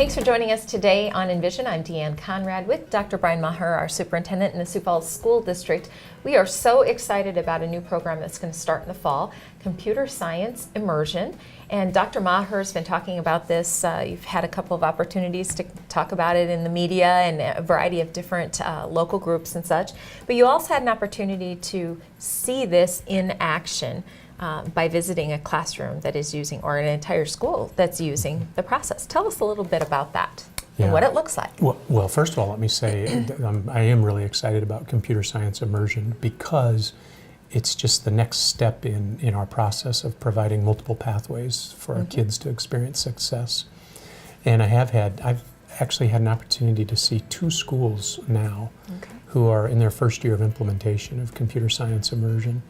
Thanks for joining us today on Envision. I'm Deanne Conrad with Dr. Brian Maher, our superintendent in the Sioux Falls School District. We are so excited about a new program that's going to start in the fall, Computer Science Immersion. And Dr. Maher has been talking about this. You've had a couple of opportunities to talk about it in the media and a variety of different local groups and such. But you also had an opportunity to see this in action by visiting a classroom that is using, or an entire school that's using the process. Tell us a little bit about that and what it looks like. Well, first of all, let me say I am really excited about Computer Science Immersion because it's just the next step in our process of providing multiple pathways for our kids to experience success. And I've actually had an opportunity to see 2 schools now who are in their first year of implementation of Computer Science Immersion.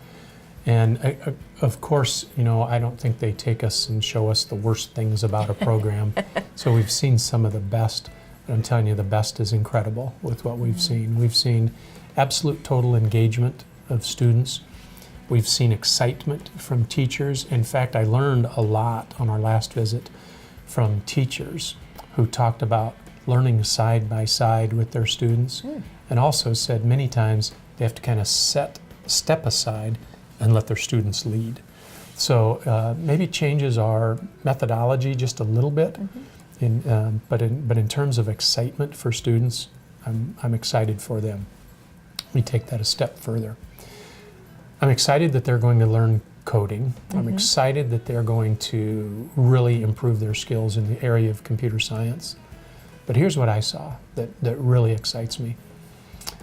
And of course, you know, I don't think they take us and show us the worst things about a program. So we've seen some of the best, but I'm telling you, the best is incredible with what we've seen. We've seen absolute total engagement of students. We've seen excitement from teachers. In fact, I learned a lot on our last visit from teachers who talked about learning side by side with their students, and also said many times they have to kind of step aside and let their students lead. So maybe changes our methodology just a little bit, but in terms of excitement for students, I'm excited for them. We take that a step further. I'm excited that they're going to learn coding. I'm excited that they're going to really improve their skills in the area of computer science. But here's what I saw that really excites me.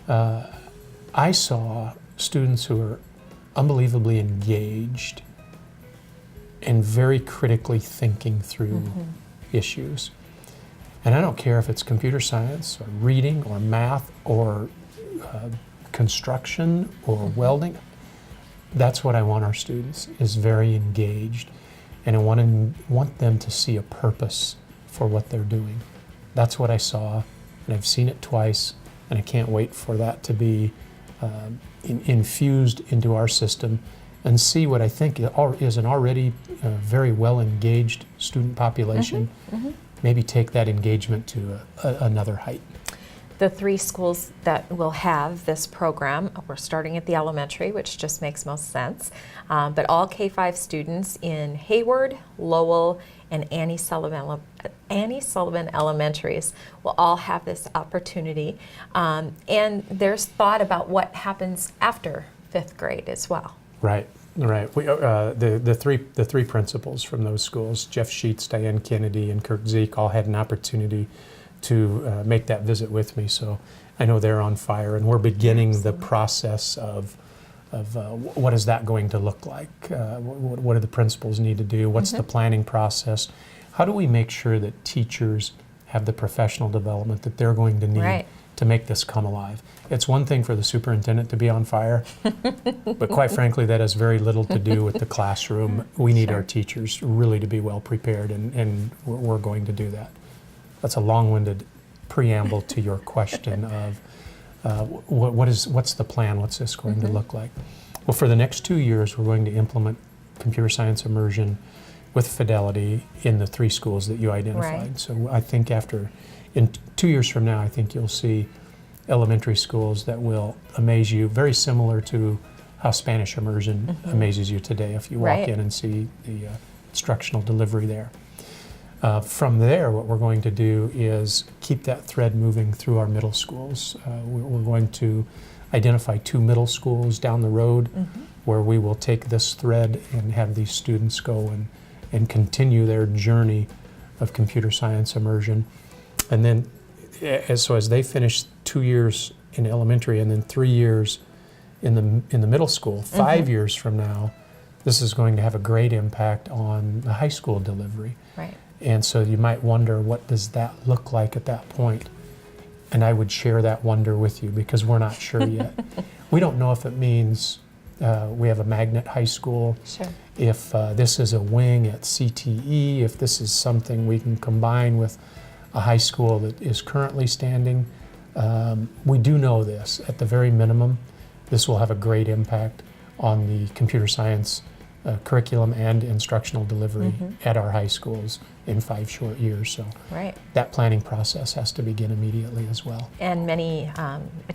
I saw students who are unbelievably engaged and very critically thinking through issues. And I don't care if it's computer science or reading or math or construction or welding. That's what I want our students, is very engaged. And I want them to see a purpose for what they're doing. That's what I saw, and I've seen it twice, and I can't wait for that to be infused into our system and see what I think is an already very well engaged student population. Maybe take that engagement to another height. The 3 schools that will have this program, we're starting at the elementary, which just makes most sense, but all K-5 students in Hayward, Lowell, and Annie Sullivan Elementaries will all have this opportunity. And there's thought about what happens after 5th grade as well. Right. We, the three principals from those schools, Jeff Sheets, Diane Kennedy, and Kirk Zeke, all had an opportunity to make that visit with me. So I know they're on fire, and we're beginning the process of what is that going to look like? What do the principals need to do? What's the planning process? How do we make sure that teachers have the professional development that they're going to need to make this come alive? It's one thing for the superintendent to be on fire, but quite frankly, that has very little to do with the classroom. We need our teachers really to be well prepared, and we're going to do that. That's a long-winded preamble to your question of what's the plan? What's this going to look like? Well, for the next 2 years, we're going to implement Computer Science Immersion with fidelity in the 3 schools that you identified. So I think in 2 years from now, I think you'll see elementary schools that will amaze you, very similar to how Spanish Immersion amazes you today if you walk in and see the instructional delivery there. From there, what we're going to do is keep that thread moving through our middle schools. We're going to identify 2 middle schools down the road where we will take this thread and have these students go and continue their journey of computer science immersion. And then as they finish 2 years in elementary and then 3 years in the middle school, 5 years from now, this is going to have a great impact on the high school delivery. And so you might wonder, what does that look like at that point? And I would share that wonder with you because we're not sure yet. We don't know if it means we have a magnet high school, if this is a wing at CTE, if this is something we can combine with a high school that is currently standing. We do know this, at the very minimum, this will have a great impact on the computer science curriculum and instructional delivery at our high schools in 5 short years. So Right. that planning process has to begin immediately as well. And many,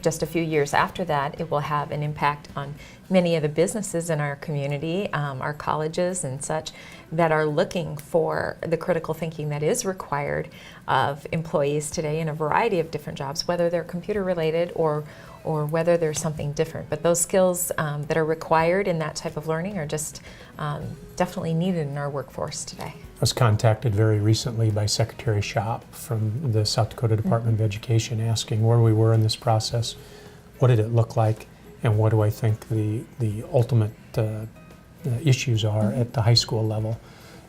just a few years after that, it will have an impact on many of the businesses in our community, our colleges and such, that are looking for the critical thinking that is required of employees today in a variety of different jobs, whether they're computer related or whether there's something different. But those skills that are required in that type of learning are just definitely needed in our workforce today. I was contacted very recently by Secretary Shop from the South Dakota Department of Education asking where we were in this process, what did it look like, and what do I think the ultimate issues are at the high school level.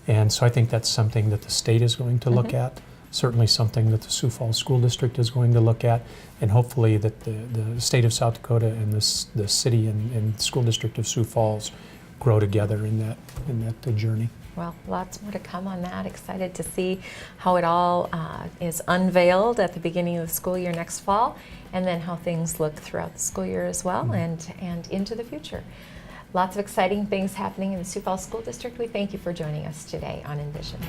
And so I think that's something that the state is going to look at, certainly something that the Sioux Falls School District is going to look at, and hopefully that the state of South Dakota and the city and school district of Sioux Falls grow together in that journey. Well, lots more to come on that. Excited to see how it all is unveiled at the beginning of the school year next fall, and then how things look throughout the school year as well, and into the future. Lots of exciting things happening in the Sioux Falls School District. We thank you for joining us today on Envision.